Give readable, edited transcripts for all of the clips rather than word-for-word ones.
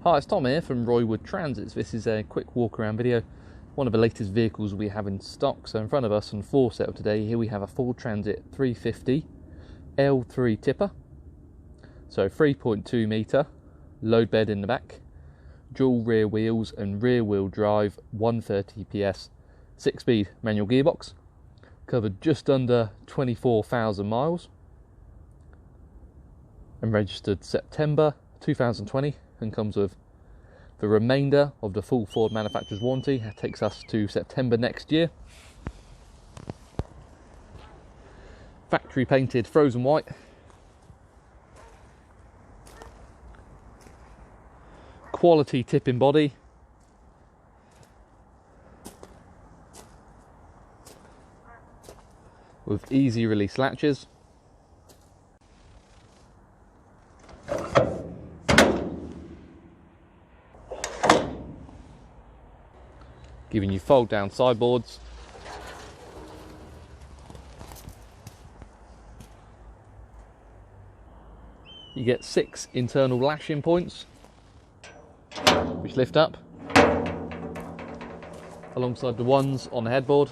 Hi, it's Tom here from Roywood Transits. This is a quick walk around video, one of the latest vehicles we have in stock. So in front of us on for sale today, here we have a Ford Transit 350 L2 Tipper. So 3.2 metre, load bed in the back, dual rear wheels and rear wheel drive, 130 PS, 6-speed manual gearbox, covered just under 24,000 miles and registered September 2020, and comes with the remainder of the full Ford manufacturer's warranty. That takes us to September next year. Factory painted frozen white. Quality tipping body. With easy release latches. Giving you fold down sideboards. You get 6 internal lashing points which lift up alongside the ones on the headboard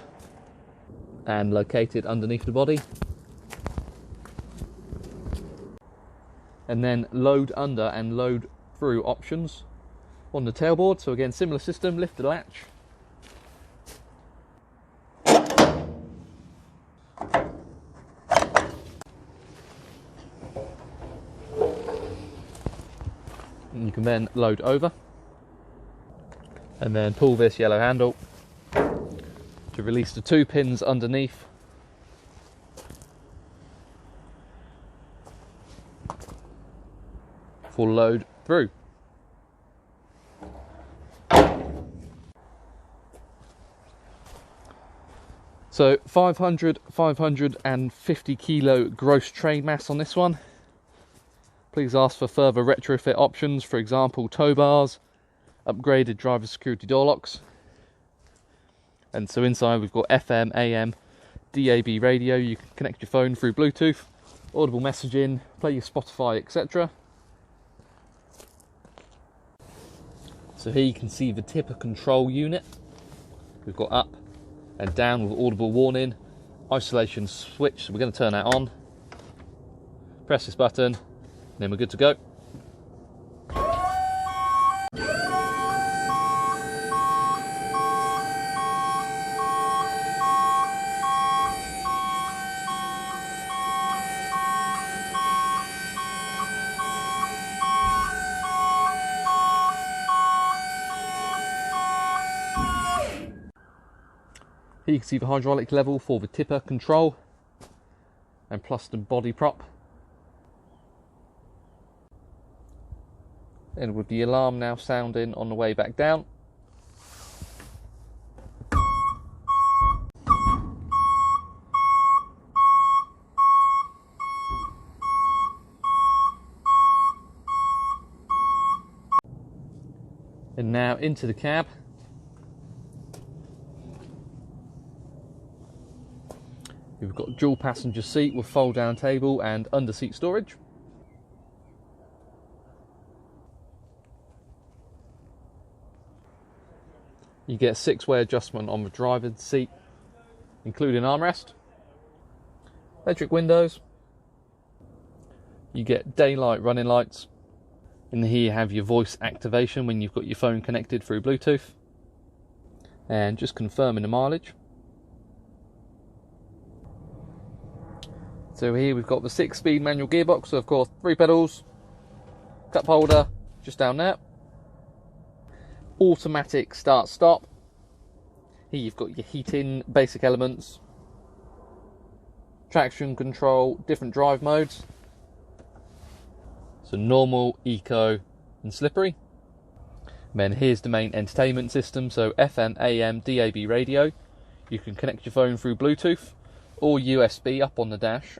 and located underneath the body. And then load under and load through options on the tailboard. So again, similar system, lift the latch. And you can then load over and then pull this yellow handle to release the 2 pins underneath. For load through. So 550 kilo gross train mass on this one. Please ask for further retrofit options, for example tow bars, upgraded driver security door locks. And so inside we've got FM, AM, DAB radio. You can connect your phone through Bluetooth, audible messaging, play your Spotify, etc. So here you can see the tipper control unit. We've got up and down with audible warning, isolation switch, so we're going to turn that on. Press this button, and then we're good to go. Here you can see the hydraulic level for the tipper control and plus the body prop. And with the alarm now sounding on the way back down. And now into the cab. We've got dual passenger seat with fold down table and under seat storage. You get 6-way adjustment on the driver's seat, including armrest. Electric windows. You get daylight running lights. And here you have your voice activation when you've got your phone connected through Bluetooth. And just confirming the mileage. So here we've got the 6-speed manual gearbox, so of course 3 pedals, cup holder just down there. Automatic start stop. Here you've got your heating basic elements, traction control, different drive modes. So normal, eco and slippery. And then here's the main entertainment system, so FM, AM, DAB radio. You can connect your phone through Bluetooth or USB up on the dash.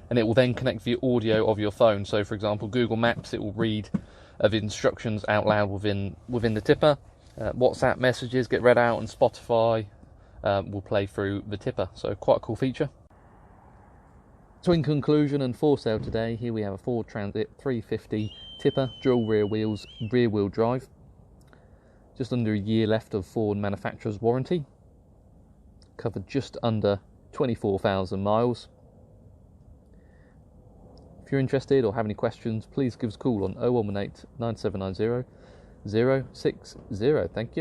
And it will then connect the audio of your phone. So for example, Google Maps, it will read the instructions out loud within the tipper. WhatsApp messages get read out, and Spotify will play through the tipper. So quite a cool feature. So in conclusion and for sale today, here we have a Ford Transit 350 Tipper, dual rear wheels, rear wheel drive. Just under a year left of Ford manufacturer's warranty. Covered just under 24,000 miles. If you're interested or have any questions, please give us a call on 0118 9790 060. Thank you.